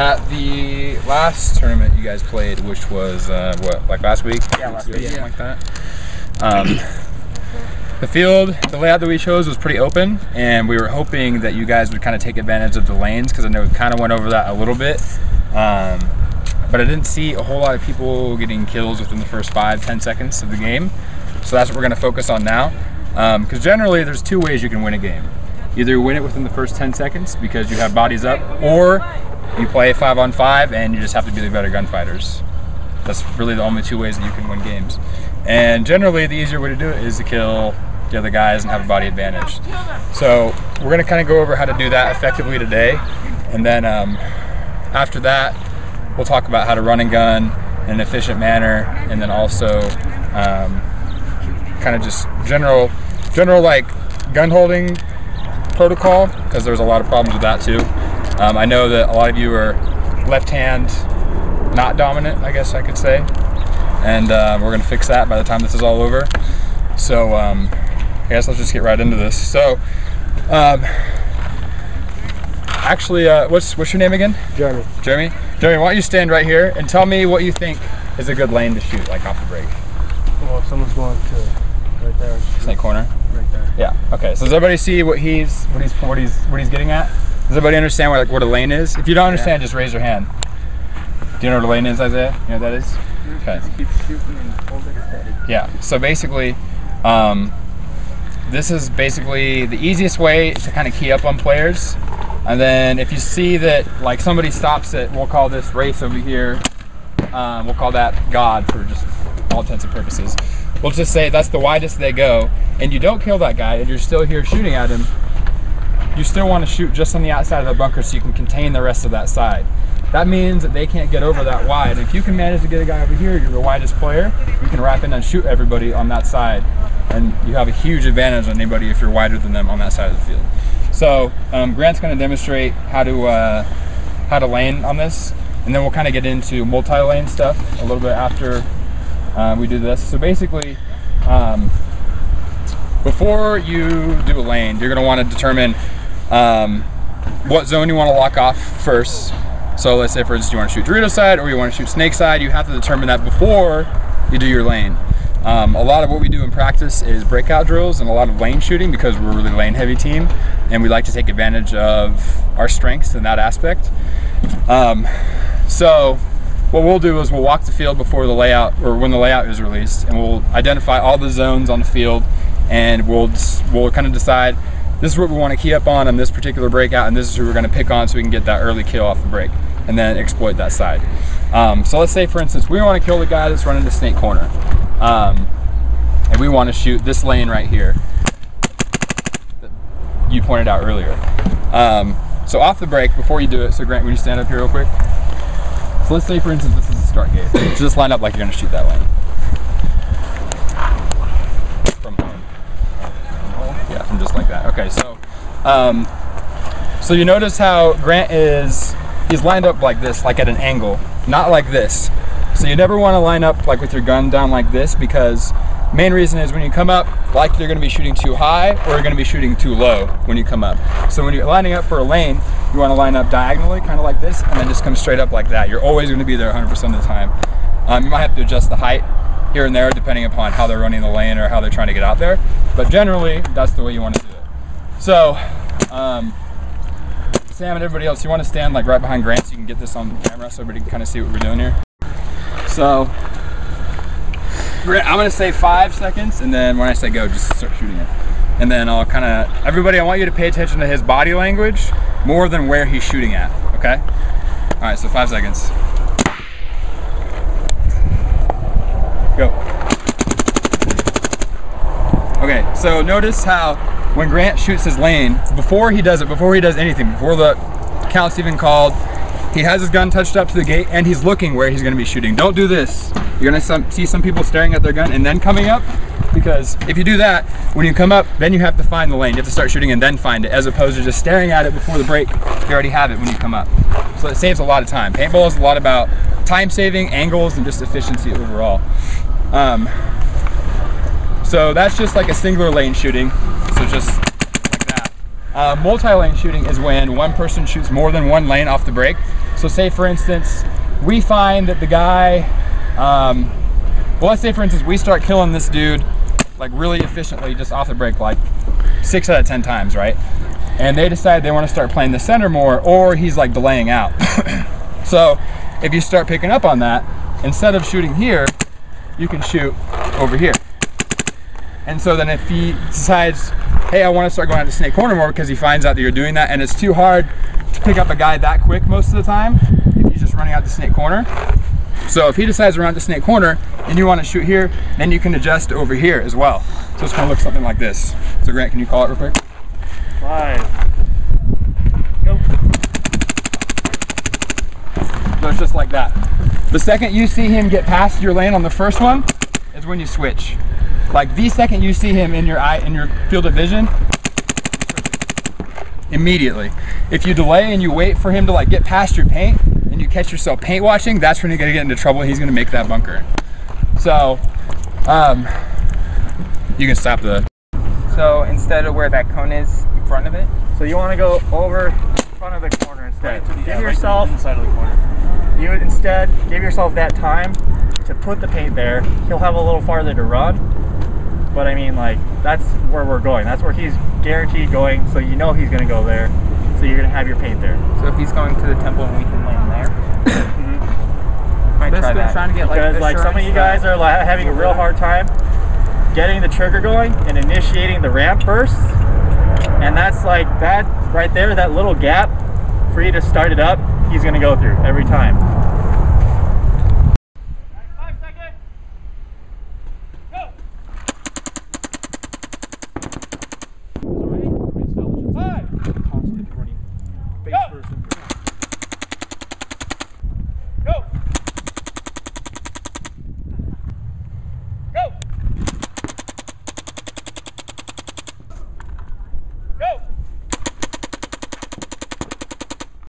At the last tournament you guys played, which was what, like last week? Yeah, last week. Something like that. The field, the layout that we chose was pretty open, and we were hoping that you guys would kind of take advantage of the lanes, because I know we kind of went over that a little bit. But I didn't see a whole lot of people getting kills within the first 5-10 seconds of the game. So that's what we're going to focus on now. Because generally there's two ways you can win a game. Either you win it within the first 10 seconds because you have bodies up, or you play 5-on-5 and you just have to be the better gunfighters. That's really the only two ways that you can win games. And generally the easier way to do it is to kill the other guys and have a body advantage. So we're going to kind of go over how to do that effectively today. And then after that, we'll talk about how to run and gun in an efficient manner, and then also kind of just general like gun holding protocol, because there's a lot of problems with that too. I know that a lot of you are left hand not dominant, I guess I could say, and we're going to fix that by the time this is all over. So I guess let's just get right into this. So actually, what's your name again? Jeremy. Jeremy, why don't you stand right here and tell me what you think is a good lane to shoot, like off the break. Well, if someone's going to right there. Snake corner. Right there. Yeah. Okay. So does everybody see what he's getting at? Does everybody understand what a lane is? If you don't understand, just raise your hand. Do you know what a lane is, Isaiah? You know what that is? Okay. Just keep shooting and hold it steady. Yeah. So basically, this is basically the easiest way to kind of key up on players. And then if you see that like somebody stops it, we'll call this race over here. We'll call that God for just all intents and purposes. We'll just say that's the widest they go, and you don't kill that guy and you're still here shooting at him. You still want to shoot just on the outside of the bunker so you can contain the rest of that side. That means that they can't get over that wide. If you can manage to get a guy over here, you're the widest player, you can wrap in and shoot everybody on that side, and you have a huge advantage on anybody if you're wider than them on that side of the field. So Grant's going to demonstrate how to lane on this, and then we'll kind of get into multi-lane stuff a little bit after we do this. So basically, before you do a lane, you're going to want to determine what zone you want to lock off first. So let's say, for instance, you want to shoot Dorito side or you want to shoot snake side. You have to determine that before you do your lane. A lot of what we do in practice is breakout drills and a lot of lane shooting, because we're a really lane heavy team and we like to take advantage of our strengths in that aspect. So what we'll do is we'll walk the field before the layout, or when the layout is released, and we'll identify all the zones on the field, and we'll kind of decide this is what we want to key up on this particular breakout, and this is who we're going to pick on so we can get that early kill off the break and then exploit that side. So let's say, for instance, we want to kill the guy that's running the snake corner, and we want to shoot this lane right here that you pointed out earlier. So off the break, before you do it, so Grant, would you stand up here real quick? So let's say, for instance, this is the start gate. So just line up like you're going to shoot that lane. From home. Yeah, from just like that. Okay, so so you notice how Grant he's lined up like this, like at an angle, not like this. So you never want to line up like with your gun down like this, because main reason is when you come up, like you're going to be shooting too high or you're going to be shooting too low when you come up. So when you're lining up for a lane, you want to line up diagonally, kind of like this, and then just come straight up like that. You're always going to be there 100% of the time. You might have to adjust the height here and there depending upon how they're running the lane or how they're trying to get out there. But generally, that's the way you want to do it. So, Sam and everybody else, you want to stand like right behind Grant so you can get this on camera so everybody can kind of see what we're doing here. So, Grant, I'm going to say 5 seconds, and then when I say go, just start shooting it. And then I'll kind of, everybody, I want you to pay attention to his body language more than where he's shooting at, okay? All right, so 5 seconds. Go. Okay, so notice how when Grant shoots his lane, before he does anything, before the count's even called, he has his gun touched up to the gate and he's looking where he's going to be shooting. Don't do this. You're going to see some people staring at their gun and then coming up, because if you do that, when you come up, then you have to find the lane. You have to start shooting and then find it, as opposed to just staring at it before the break. You already have it when you come up. So it saves a lot of time. Paintball is a lot about time saving, angles, and just efficiency overall. So that's just like a singular lane shooting. So just like that. Multi-lane shooting is when one person shoots more than one lane off the break. So say for instance, we find that the guy, well, let's say for instance, we start killing this dude like really efficiently just off the break, like 6 out of 10 times, right? And they decide they want to start playing the center more, or he's like delaying out. So if you start picking up on that, instead of shooting here, you can shoot over here. And so then if he decides, hey, I want to start going out to snake corner more, because he finds out that you're doing that, and it's too hard to pick up a guy that quick most of the time if he's just running out to snake corner. So if he decides to run to snake corner and you want to shoot here, then you can adjust over here as well. So it's going to look something like this. So Grant, can you call it real quick? 5. Go. So it's just like that. The second you see him get past your lane on the first one is when you switch. Like the second you see him in your field of vision, immediately. If you delay and you wait for him to like get past your paint and you catch yourself paint watching, that's when you're gonna get into trouble. He's gonna make that bunker. So you can stop the. So instead of where that cone is in front of it, So you want to go over in front of the corner instead. Right to the- give yeah, right yourself to the inside of the corner. You would instead give yourself that time to put the paint there. He'll have a little farther to run, but I mean, like, that's where we're going. That's where he's guaranteed going, so you know he's going to go there. So you're going to have your paint there. So if he's going to the temple and we can land there, might try Basically, that. trying to get Because like some of you guys are like having a real hard time getting the trigger going and initiating the ramp bursts, and that's like that right there, that little gap for you to start it up, he's going to go through every time.